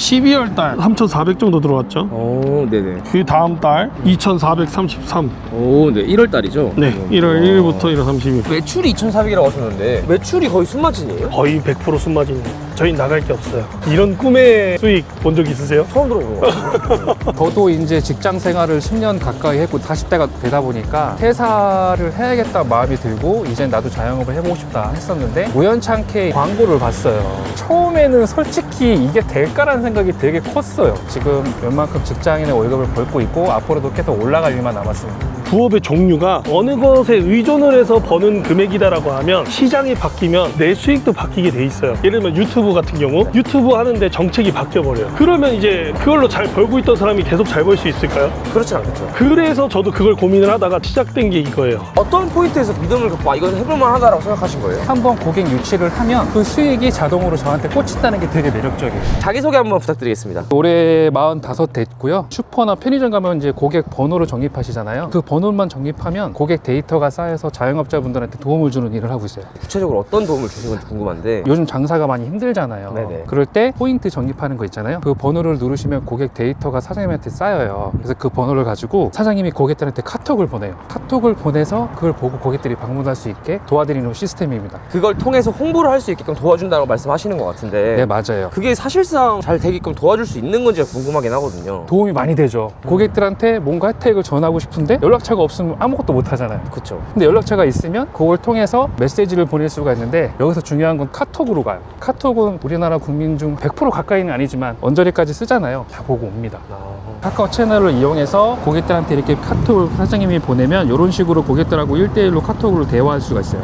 12월 달 3,400 정도 들어왔죠. 오, 네네. 그 다음 달 2,433. 오, 네. 1월 달이죠? 네, 1월 1일부터 1월 30일. 매출이 2,400이라고 하셨는데 매출이 거의 순마진이에요? 거의 100% 순마진이에요. 저희 나갈 게 없어요. 이런 꿈의 수익 본 적 있으세요? 처음 들어본 거 같아요. 저도 이제 직장 생활을 10년 가까이 했고 40대가 되다 보니까 퇴사를 해야겠다 마음이 들고 이제 나도 자영업을 해보고 싶다 했었는데 우연찮게 광고를 봤어요. 처음에는 솔직히 이게 될까라는 생각이 되게 컸어요. 지금 웬만큼 직장인의 월급을 벌고 있고 앞으로도 계속 올라갈 일만 남았습니다. 부업의 종류가 어느 것에 의존을 해서 버는 금액이다라고 하면 시장이 바뀌면 내 수익도 바뀌게 돼 있어요. 예를 들면 유튜브 같은 경우 유튜브 하는데 정책이 바뀌어버려요. 그러면 이제 그걸로 잘 벌고 있던 사람이 계속 잘 벌 수 있을까요? 그렇진 않겠죠. 그래서 저도 그걸 고민을 하다가 시작된 게 이거예요. 어떤 포인트에서 믿음을 갖고 이건 해볼만 하다라고 생각하신 거예요? 한번 고객 유치를 하면 그 수익이 자동으로 저한테 꽂힌다는 게 되게 매력적이에요. 자기소개 한번 부탁드리겠습니다. 올해 45 됐고요. 슈퍼나 편의점 가면 이제 고객 번호를 적립하시잖아요. 그 번호만 적립하면 고객 데이터가 쌓여서 자영업자분들한테 도움을 주는 일을 하고 있어요. 구체적으로 어떤 도움을 주신 건지 궁금한데. 요즘 장사가 많이 힘들잖아요. 네네. 그럴 때 포인트 적립하는 거 있잖아요. 그 번호를 누르시면 고객 데이터가 사장님한테 쌓여요. 그래서 그 번호를 가지고 사장님이 고객들한테 카톡을 보내요. 카톡을 보내서 그걸 보고 고객들이 방문할 수 있게 도와드리는 시스템입니다. 그걸 통해서 홍보를 할 수 있게끔 도와준다고 말씀하시는 것 같은데. 네, 맞아요. 그게 사실상 잘 되게끔 도와줄 수 있는 건지가 궁금하긴 하거든요. 도움이 많이 되죠. 고객들한테 뭔가 혜택을 전하고 싶은데 연락처가 없으면 아무것도 못 하잖아요. 그쵸. 근데 연락처가 있으면 그걸 통해서 메시지를 보낼 수가 있는데 여기서 중요한 건 카톡으로 가요. 카톡은 우리나라 국민 중 100% 가까이는 아니지만 언저리까지 쓰잖아요. 다 보고 옵니다. 카카오 채널을 이용해서 고객들한테 이렇게 카톡을 사장님이 보내면 이런 식으로 고객들하고 1대1로 카톡으로 대화할 수가 있어요.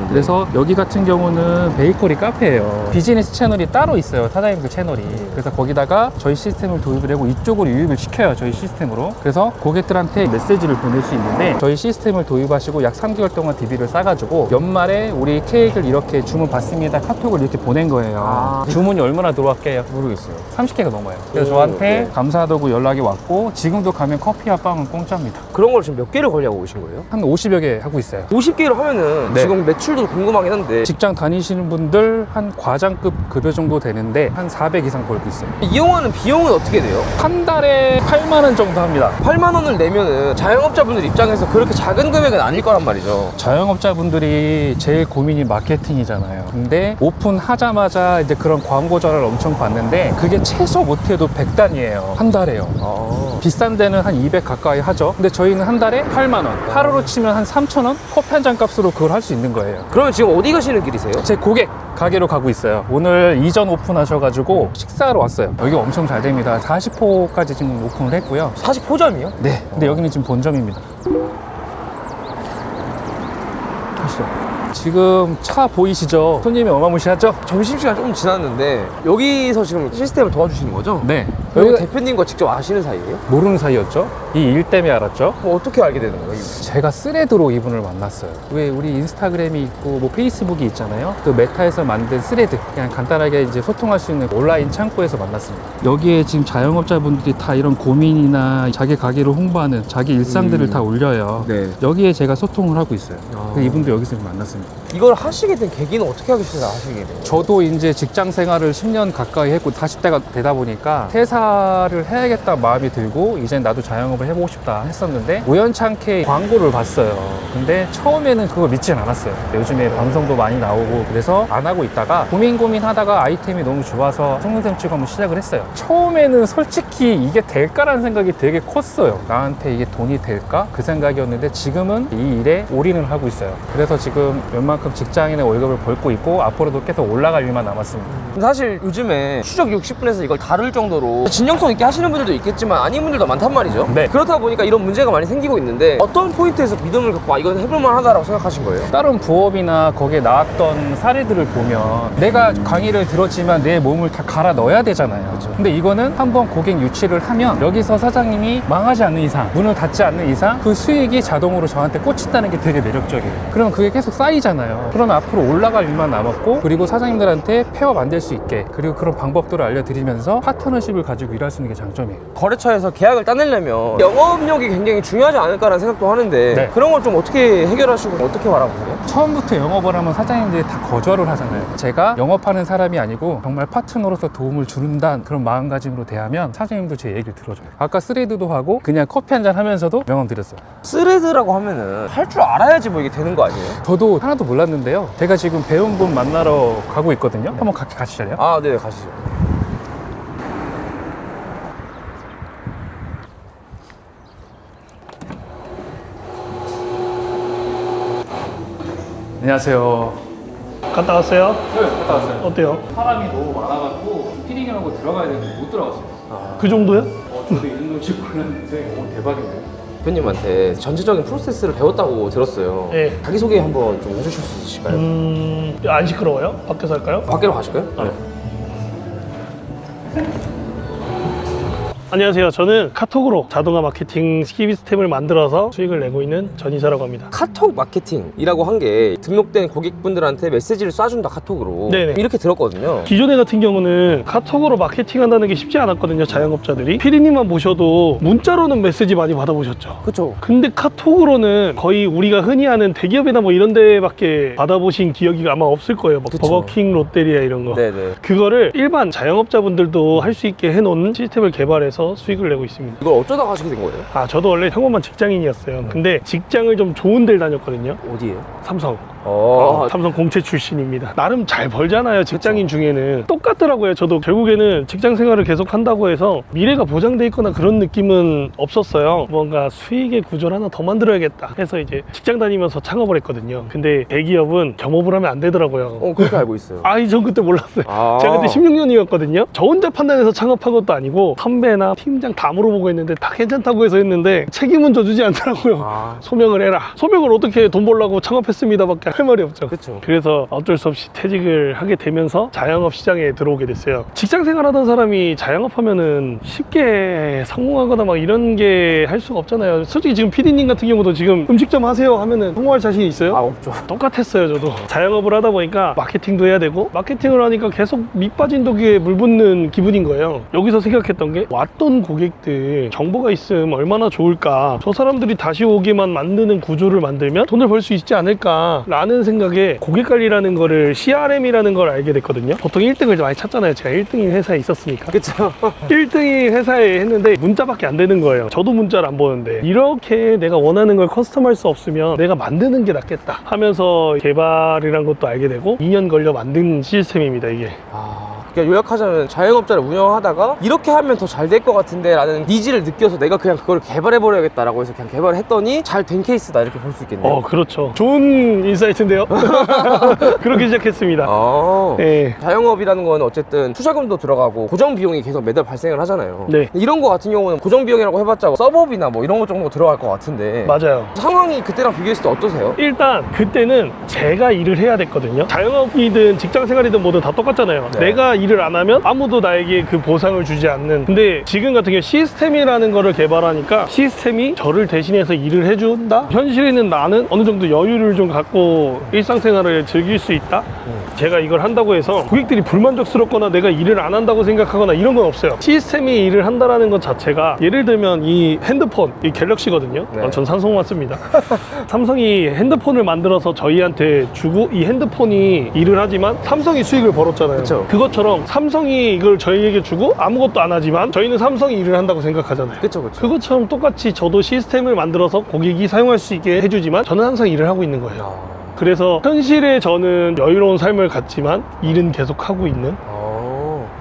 그래서 여기 같은 경우는 베이커리 카페예요. 비즈니스 채널이 따로 있어요. 사장님 그 채널이. 그래서 거기다가 저희 시스템을 도입을 하고 이쪽으로 유입을 시켜요. 저희 시스템으로. 그래서 고객들한테 메시지를 보낼 수 있는데 저희 시스템을 도입하시고 약 3개월 동안 DB를 싸가지고 연말에 우리 케이크를 이렇게 주문 받습니다. 카톡을 이렇게 보낸 거예요. 주문이 얼마나 들어왔게요? 모르겠어요. 30개가 넘어요. 그래서 오, 저한테 네. 감사하다고 연락이 왔고 지금도 가면 커피와 빵은 공짜입니다. 그런 걸 지금 몇 개를 관리하고 오신 거예요? 한 50여 개 하고 있어요. 50개를 하면은 네. 지금 매출도 궁금하긴 한데 직장 다니시는 분들 한 과장급 급여 정도 되는데 한 400 이상 벌고 있어요. 이용하는 비용은 어떻게 돼요? 한 달에 8만 원 정도 합니다. 8만 원을 내면은 자영업자분들 입장에서 그렇게 작은 금액은 아닐 거란 말이죠. 자영업자분들이 제일 고민이 마케팅이잖아요. 근데 오픈하자마자 이제 그런 광고전을 엄청 봤는데 그게 최소 못해도 100단이에요. 한 달에요. 비싼 데는 한 200 가까이 하죠. 근데 저희는 한 달에 8만 원. 하루로 치면 한 3천 원? 커피 한 잔 값으로 그걸 할 수 있는 거예요. 그러면 지금 어디 가시는 길이세요? 제 고객 가게로 가고 있어요. 오늘 이전 오픈하셔가지고 식사하러 왔어요. 여기 엄청 잘 됩니다. 40호까지 지금 오픈을 했고요. 40호점이요? 네. 근데 여기는 지금 본점입니다. 가시죠. 지금 차 보이시죠? 손님이 어마무시하죠? 점심시간 조금 지났는데 여기서 지금 시스템을 도와주시는 거죠? 네. 여기 여기가 대표님과 직접 아시는 사이예요? 모르는 사이였죠? 이 일 때문에 알았죠? 그럼 어떻게 알게 되는 거예요? 제가 스레드로 이분을 만났어요. 왜 우리 인스타그램이 있고 뭐 페이스북이 있잖아요. 그 메타에서 만든 스레드 그냥 간단하게 이제 소통할 수 있는 온라인 창구에서 만났습니다. 여기에 지금 자영업자분들이 다 이런 고민이나 자기 가게를 홍보하는 자기 일상들을 다 올려요. 네. 여기에 제가 소통을 하고 있어요. 이분도 여기서 만났습니다. 이걸 하시게 된 계기는 어떻게 하시게 돼요? 저도 이제 직장 생활을 10년 가까이 했고 40대가 되다 보니까 퇴사를 해야겠다 마음이 들고 이제 나도 자영업을 해보고 싶다 했었는데 우연찮게 광고를 봤어요. 근데 처음에는 그걸 믿진 않았어요. 요즘에 방송도 많이 나오고 그래서 안 하고 있다가 고민하다가 아이템이 너무 좋아서 속눈썹 치고 한번 시작을 했어요. 처음에는 솔직히 이게 될까라는 생각이 되게 컸어요. 나한테 이게 돈이 될까? 그 생각이었는데 지금은 이 일에 올인을 하고 있어요. 그래서 지금 웬만큼 직장인의 월급을 벌고 있고 앞으로도 계속 올라갈 일만 남았습니다. 사실 요즘에 추적 60분에서 이걸 다룰 정도로 진정성 있게 하시는 분들도 있겠지만 아닌 분들도 많단 말이죠. 네. 그렇다 보니까 이런 문제가 많이 생기고 있는데 어떤 포인트에서 믿음을 갖고 이건 해볼만 하다라고 생각하신 거예요? 다른 부업이나 거기에 나왔던 사례들을 보면 내가 강의를 들었지만 내 몸을 다 갈아 넣어야 되잖아요. 그렇죠. 근데 이거는 한번 고객 유치를 하면 여기서 사장님이 망하지 않는 이상, 문을 닫지 않는 이상 그 수익이 자동으로 저한테 꽂힌다는 게 되게 매력적이에요. 그러면 그게 계속 쌓이잖아요. 그러면 앞으로 올라갈 일만 남았고 그리고 사장님들한테 폐업 안 될 수 있게 그리고 그런 방법들을 알려드리면서 파트너십을 가지고 가지고 일할 수 있는 게 장점이에요. 거래처에서 계약을 따내려면 영업력이 굉장히 중요하지 않을까라는 생각도 하는데 네. 그런 걸 좀 어떻게 해결하시고 어떻게 바라보세요? 처음부터 영업을 하면 사장님들이 다 거절을 하잖아요. 제가 영업하는 사람이 아니고 정말 파트너로서 도움을 주는다는 그런 마음가짐으로 대하면 사장님도 제 얘기를 들어줘요. 아까 스레드도 하고 그냥 커피 한잔 하면서도 명함 드렸어요. 스레드라고 하면은 할 줄 알아야지 뭐 이게 되는 거 아니에요? 저도 하나도 몰랐는데요. 제가 지금 배운 분 만나러 가고 있거든요. 한번 같이 가시실래요? 아, 네, 가시죠. 안녕하세요. 갔다 왔어요? 네, 갔다 왔어요. 어때요? 사람이 너무 많아가지고 피딩하고 들어가야 되는데 못 들어갔어요. 그 정도요? 저도 이 정도인지 몰랐는데 대박이네요. 대표님한테 전체적인 프로세스를 배웠다고 들었어요. 네. 자기소개 한번 좀 해주실 수 있으실까요? 안 시끄러워요? 밖에서 할까요? 밖으로 가실까요? 네. 안녕하세요. 저는 카톡으로 자동화 마케팅 시스템을 만들어서 수익을 내고 있는 전이사라고 합니다. 카톡 마케팅이라고 한 게 등록된 고객분들한테 메시지를 쏴준다 카톡으로 네네. 이렇게 들었거든요. 기존에 같은 경우는 카톡으로 마케팅 한다는 게 쉽지 않았거든요. 자영업자들이. 피디님만 보셔도 문자로는 메시지 많이 받아보셨죠. 그쵸? 근데 카톡으로는 거의 우리가 흔히 아는 대기업이나 뭐 이런 데밖에 받아보신 기억이 아마 없을 거예요. 뭐 그쵸. 버거킹, 롯데리아 이런 거. 네네. 그거를 일반 자영업자분들도 할 수 있게 해놓은 시스템을 개발해서 수익을 내고 있습니다. 이걸 어쩌다가 하시게 된 거예요? 저도 원래 평범한 직장인이었어요. 근데 직장을 좀 좋은 데를 다녔거든요. 어디에요? 삼성. 어, 삼성 공채 출신입니다. 나름 잘 벌잖아요. 직장인 중에는. 똑같더라고요. 저도 결국에는 직장 생활을 계속 한다고 해서 미래가 보장돼 있거나 그런 느낌은 없었어요. 뭔가 수익의 구조를 하나 더 만들어야겠다 해서 이제 직장 다니면서 창업을 했거든요. 근데 대기업은 겸업을 하면 안 되더라고요. 그렇게 알고 있어요. 전 그때 몰랐어요. 아. 제가 그때 16년이었거든요. 저 혼자 판단해서 창업한 것도 아니고 선배나 팀장 다 물어보고 했는데 다 괜찮다고 해서 했는데 책임은 져주지 않더라고요. 아. 소명을 해라. 소명을 어떻게 돈 벌려고 창업했습니다밖에 할 말이 없죠. 그쵸. 그래서 어쩔 수 없이 퇴직을 하게 되면서 자영업 시장에 들어오게 됐어요. 직장 생활하던 사람이 자영업 하면은 쉽게 성공하거나 막 이런 게 할 수가 없잖아요. 솔직히 지금 PD님 같은 경우도 지금 음식점 하세요 하면은 성공할 자신이 있어요? 없죠. 똑같았어요. 저도 자영업을 하다 보니까 마케팅도 해야 되고 마케팅을 하니까 계속 밑 빠진 독에 물 붓는 기분인 거예요. 여기서 생각했던 게 왔던 고객들 정보가 있으면 얼마나 좋을까. 저 사람들이 다시 오게만 만드는 구조를 만들면 돈을 벌 수 있지 않을까라는 생각에 고객관리라는 거를 CRM이라는 걸 알게 됐거든요. 보통 1등을 많이 찾잖아요. 제가 1등인 회사에 있었으니까. 그쵸. 1등인 회사에 했는데 문자밖에 안 되는 거예요. 저도 문자를 안 보는데 이렇게 내가 원하는 걸 커스텀할 수 없으면 내가 만드는 게 낫겠다 하면서 개발이란 것도 알게 되고 2년 걸려 만든 시스템입니다. 이게. 그러니까 요약하자면 자영업자를 운영하다가 이렇게 하면 더 잘 될 것 같은데 라는 니즈를 느껴서 내가 그냥 그걸 개발해버려야겠다라고 해서 그냥 개발을 했더니 잘 된 케이스다 이렇게 볼 수 있겠네요. 그렇죠. 좋은 인사이트인데요. 그렇게 시작했습니다. 네. 자영업이라는 건 어쨌든 투자금도 들어가고 고정 비용이 계속 매달 발생을 하잖아요. 네. 이런 거 같은 경우는 고정 비용이라고 해봤자 서버비나 뭐 이런 거 정도 들어갈 것 같은데 맞아요. 상황이 그때랑 비교했을 때 어떠세요? 일단 그때는 제가 일을 해야 됐거든요. 자영업이든 직장생활이든 뭐든 다 똑같잖아요. 네. 내가 일을 안 하면 아무도 나에게 그 보상을 주지 않는. 근데 지금 같은 경우 시스템이라는 거를 개발하니까 시스템이 저를 대신해서 일을 해준다? 현실에는 나는 어느 정도 여유를 좀 갖고 일상생활을 즐길 수 있다? 제가 이걸 한다고 해서 고객들이 불만족스럽거나 내가 일을 안 한다고 생각하거나 이런 건 없어요. 시스템이 일을 한다라는 것 자체가 예를 들면 이 핸드폰, 이 갤럭시거든요. 네. 전 삼성만 씁니다. 삼성이 핸드폰을 만들어서 저희한테 주고 이 핸드폰이 일을 하지만 삼성이 수익을 벌었잖아요. 그쵸. 그것처럼 삼성이 이걸 저희에게 주고 아무것도 안 하지만 저희는 삼성이 일을 한다고 생각하잖아요. 그쵸. 그것처럼 똑같이 저도 시스템을 만들어서 고객이 사용할 수 있게 해주지만 저는 항상 일을 하고 있는 거예요. 그래서 현실에 저는 여유로운 삶을 갖지만 일은 계속 하고 있는.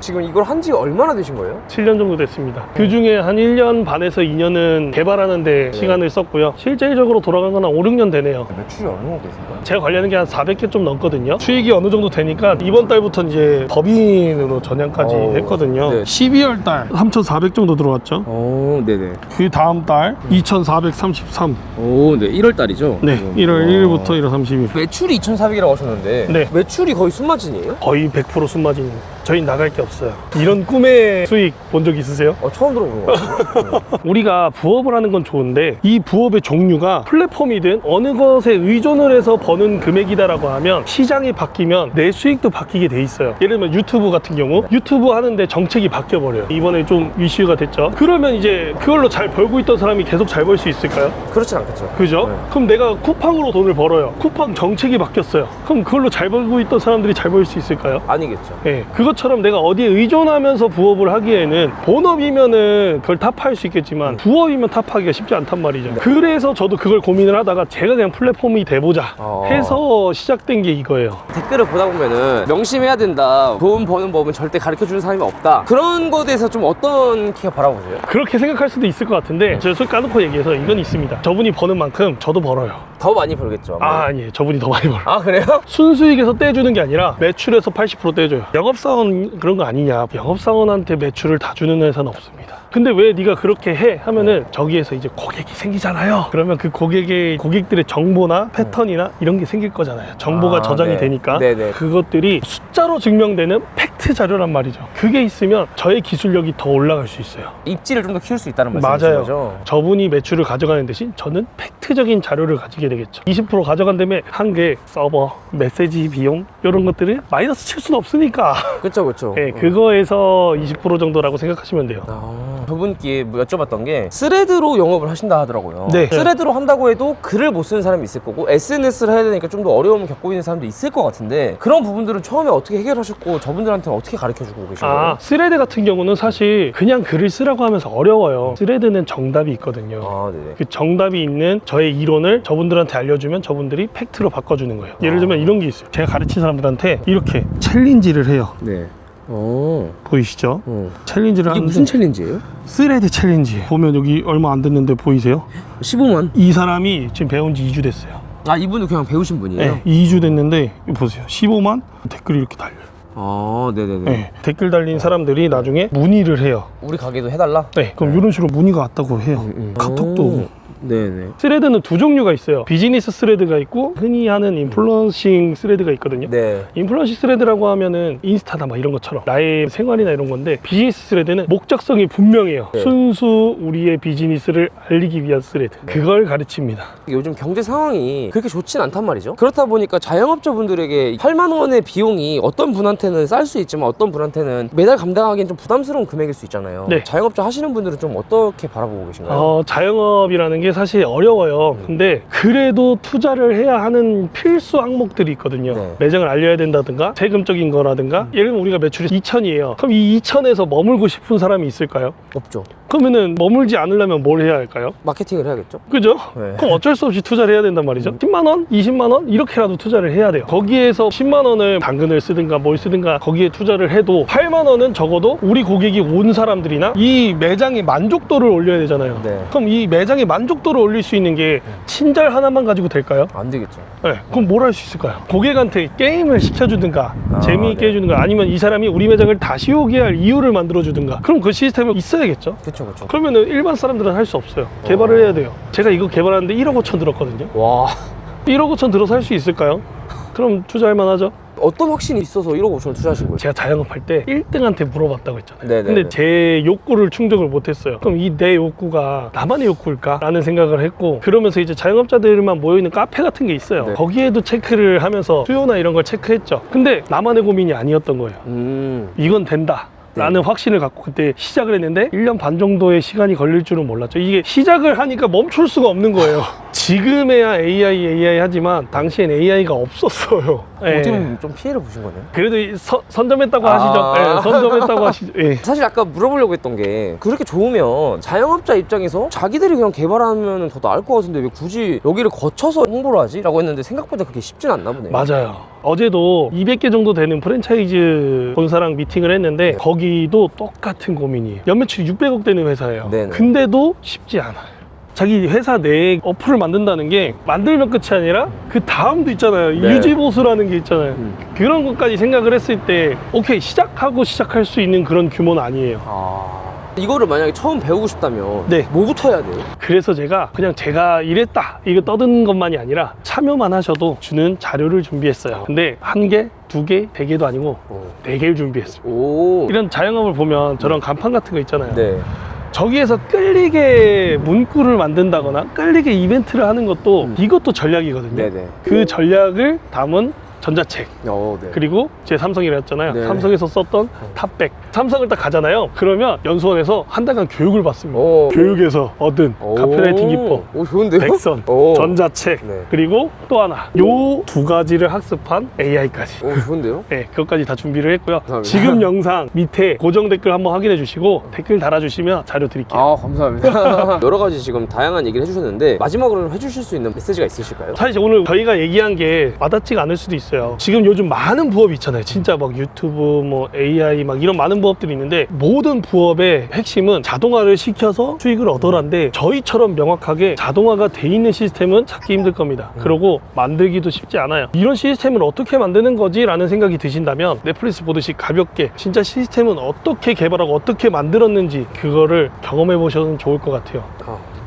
지금 이걸 한 지 얼마나 되신 거예요? 7년 정도 됐습니다. 그 중에 한 1년 반에서 2년은 개발하는데 시간을 썼고요. 실제적으로 돌아간 건 한 5, 6년 되네요. 매출이 얼마 정도 되신가요? 제가 관리하는 게 한 400개 좀 넘거든요. 수익이 어느 정도 되니까 이번 달부터 이제 법인으로 전향까지 했거든요. 네. 12월 달 3,400 정도 들어왔죠. 네네. 그 다음 달 2,433. 네. 1월 달이죠? 네, 1월 1일부터 1월 30일. 매출이 2,400이라고 하셨는데 네. 매출이 거의 순마진이에요? 거의 100% 순마진입니다. 저희 나갈 게 없어요. 이런 꿈의 수익 본 적 있으세요? 처음 들어보는 것 같아요. 우리가 부업을 하는 건 좋은데 이 부업의 종류가 플랫폼이든 어느 것에 의존을 해서 버는 금액이다라고 하면 시장이 바뀌면 내 수익도 바뀌게 돼 있어요. 예를 들면 유튜브 같은 경우 유튜브 하는데 정책이 바뀌어버려요. 이번에 좀 이슈가 됐죠. 그러면 이제 그걸로 잘 벌고 있던 사람이 계속 잘 벌 수 있을까요? 그렇진 않겠죠. 그죠? 네. 그럼 내가 쿠팡으로 돈을 벌어요. 쿠팡 정책이 바뀌었어요. 그럼 그걸로 잘 벌고 있던 사람들이 잘 벌 수 있을까요? 아니겠죠. 예, 그것처럼 내가 어디에 의존하면서 부업을 하기에는 본업이면은 그걸 타파할 수 있겠지만 부업이면 타파하기가 쉽지 않단 말이죠. 그래서 저도 그걸 고민을 하다가 제가 그냥 플랫폼이 돼보자 해서 시작된 게 이거예요. 댓글을 보다 보면은 명심해야 된다. 돈 버는 법은 절대 가르쳐주는 사람이 없다. 그런 거에 대해서 좀 어떻게 바라보세요? 그렇게 생각할 수도 있을 것 같은데 제가 솔직히 까놓고 얘기해서 이건 있습니다. 저분이 버는 만큼 저도 벌어요. 더 많이 벌겠죠. 아마. 아니에요. 저분이 더 많이 벌어요. 아, 그래요? 순수익에서 떼주는 게 아니라 매출에서 80% 떼줘요. 영업사원 그런 거 아니냐. 영업사원한테 매출을 다 주는 회사는 없습니다. 근데 왜 네가 그렇게 해? 하면은 저기에서 이제 고객이 생기잖아요. 그러면 그 고객들의 정보나 패턴이나 이런 게 생길 거잖아요. 정보가 저장이 네. 되니까 네네. 그것들이 숫자로 증명되는 팩트 자료란 말이죠. 그게 있으면 저의 기술력이 더 올라갈 수 있어요. 입지를 좀 더 키울 수 있다는 말씀이신 맞아요. 거죠? 저분이 매출을 가져가는 대신 저는 팩트적인 자료를 가지게 되겠죠. 20% 가져간 다음에 한 개 서버, 메시지 비용 이런 것들을 마이너스 칠 수는 없으니까 그렇죠, 그렇죠. 네, 그거에서 20% 정도라고 생각하시면 돼요. 저분께 뭐 여쭤봤던 게 스레드로 영업을 하신다 하더라고요. 네. 스레드로 한다고 해도 글을 못 쓰는 사람이 있을 거고 SNS를 해야 되니까 좀 더 어려움을 겪고 있는 사람도 있을 것 같은데 그런 부분들은 처음에 어떻게 해결하셨고 저분들한테는 어떻게 가르쳐주고 계신 거예요? 스레드 같은 경우는 사실 그냥 글을 쓰라고 하면서 어려워요. 스레드는 정답이 있거든요. 네네. 그 정답이 있는 저의 이론을 저분들한테 알려주면 저분들이 팩트로 바꿔주는 거예요. 예를 들면 이런 게 있어요. 제가 가르친 사람들한테 이렇게 챌린지를 해요. 네. 보이시죠? 챌린지를 이게 하는데 무슨 챌린지예요? 스레드 챌린지 보면 여기 얼마 안 됐는데 보이세요? 15만? 이 사람이 지금 배운 지 2주 됐어요. 아, 이분도 그냥 배우신 분이에요? 네, 2주 됐는데 이거 보세요. 15만 댓글이 이렇게 달려요. 네네네. 네, 댓글 달린 사람들이 나중에 문의를 해요. 우리 가게도 해달라? 네, 그럼 이런 식으로 문의가 왔다고 해요. 카톡도 오고. 네네. 스레드는 두 종류가 있어요. 비즈니스 스레드가 있고 흔히 하는 인플루언싱 스레드가 있거든요. 네. 인플루언싱 스레드라고 하면은 인스타나 막 이런 것처럼 나의 생활이나 이런 건데 비즈니스 스레드는 목적성이 분명해요. 네. 순수 우리의 비즈니스를 알리기 위한 스레드. 그걸 가르칩니다. 요즘 경제 상황이 그렇게 좋진 않단 말이죠. 그렇다 보니까 자영업자분들에게 8만 원의 비용이 어떤 분한테는 쌀 수 있지만 어떤 분한테는 매달 감당하기엔 좀 부담스러운 금액일 수 있잖아요. 네. 자영업자 하시는 분들은 좀 어떻게 바라보고 계신가요? 자영업이라는 게 사실 어려워요. 근데 그래도 투자를 해야 하는 필수 항목들이 있거든요. 네. 매장을 알려야 된다든가 세금적인 거라든가 예를 들면 우리가 매출이 2천이에요. 그럼 이 2천에서 머물고 싶은 사람이 있을까요? 없죠. 그러면은 머물지 않으려면 뭘 해야 할까요? 마케팅을 해야겠죠. 그죠? 네. 그럼 어쩔 수 없이 투자를 해야 된단 말이죠. 10만 원, 20만 원 이렇게라도 투자를 해야 돼요. 거기에서 10만 원을 당근을 쓰든가 뭘 쓰든가 거기에 투자를 해도 8만 원은 적어도 우리 고객이 온 사람들이나 이 매장의 만족도를 올려야 되잖아요. 네. 그럼 이 매장의 만족도를 올릴 수 있는 게 친절 하나만 가지고 될까요? 안 되겠죠. 네. 그럼 뭘 할 수 있을까요? 고객한테 게임을 시켜주든가 재미있게 네. 해주든가 아니면 이 사람이 우리 매장을 다시 오게 할 이유를 만들어주든가 그럼 그 시스템은 있어야겠죠. 그쵸, 그쵸. 그러면은 일반 사람들은 할 수 없어요. 개발을 해야 돼요. 제가 이거 개발하는데 1억 5천 들었거든요. 와. 1억 5천 들어서 할 수 있을까요? 그럼 투자할 만하죠. 어떤 확신이 있어서 1억 5천을 투자하신 거예요? 제가 자영업할 때 1등한테 물어봤다고 했잖아요. 네네네. 근데 제 욕구를 충족을 못했어요. 그럼 이 내 욕구가 나만의 욕구일까? 라는 생각을 했고 그러면서 이제 자영업자들만 모여있는 카페 같은 게 있어요. 네. 거기에도 체크를 하면서 수요나 이런 걸 체크했죠. 근데 나만의 고민이 아니었던 거예요. 이건 된다. 라는 확신을 갖고 그때 시작을 했는데 1년 반 정도의 시간이 걸릴 줄은 몰랐죠. 이게 시작을 하니까 멈출 수가 없는 거예요. 지금에야 AI 하지만 당시엔 AI가 없었어요. 예. 어떻게 보면 좀 피해를 보신 거네요. 그래도 선점했다고 하시죠. 예, 선점했다고 하시죠. 예. 사실 아까 물어보려고 했던 게 그렇게 좋으면 자영업자 입장에서 자기들이 그냥 개발하면 더 나을 것 같은데 왜 굳이 여기를 거쳐서 홍보를 하지? 라고 했는데 생각보다 그렇게 쉽진 않나 보네요. 맞아요. 어제도 200개 정도 되는 프랜차이즈 본사랑 미팅을 했는데 거기도 똑같은 고민이에요. 연매출이 600억 되는 회사예요. 네네. 근데도 쉽지 않아요. 자기 회사 내에 어플을 만든다는 게 만들면 끝이 아니라 그 다음도 있잖아요. 네. 유지보수라는 게 있잖아요. 그런 것까지 생각을 했을 때 오케이 시작할 수 있는 그런 규모는 아니에요. 이거를 만약에 처음 배우고 싶다면 네. 뭐부터 해야 돼요? 그래서 제가 이랬다 이거 떠드는 것만이 아니라 참여만 하셔도 주는 자료를 준비했어요. 근데 1개, 2개, 3개도 아니고 4개를 준비했어요. 오. 이런 자영업을 보면 저런 간판 같은 거 있잖아요. 네. 저기에서 끌리게 문구를 만든다거나 끌리게 이벤트를 하는 것도 이것도 전략이거든요. 네네. 그 전략을 담은 전자책, 네. 그리고 제 삼성이라 했잖아요. 네. 삼성에서 썼던 탑백. 삼성을 딱 가잖아요. 그러면 연수원에서 한 달간 교육을 받습니다. 오. 교육에서 얻은 카피라이팅 기법, 오, 좋은데요? 백선, 오. 전자책, 네. 그리고 또 하나 요 2가지를 학습한 AI까지. 오, 좋은데요? 네, 그것까지 다 준비를 했고요. 감사합니다. 지금 영상 밑에 고정 댓글 한번 확인해 주시고 댓글 달아주시면 자료 드릴게요. 아, 감사합니다. 여러 가지 지금 다양한 얘기를 해주셨는데 마지막으로 해주실 수 있는 메시지가 있으실까요? 사실 오늘 저희가 얘기한 게 와닿지가 않을 수도 있어요. 지금 요즘 많은 부업이 있잖아요. 진짜 막 유튜브, 뭐 AI 막 이런 많은 부업들이 있는데 모든 부업의 핵심은 자동화를 시켜서 수익을 얻어라인데 저희처럼 명확하게 자동화가 돼 있는 시스템은 찾기 힘들 겁니다. 그리고 만들기도 쉽지 않아요. 이런 시스템을 어떻게 만드는 거지? 라는 생각이 드신다면 넷플릭스 보듯이 가볍게 진짜 시스템은 어떻게 개발하고 어떻게 만들었는지 그거를 경험해 보셔도 좋을 것 같아요.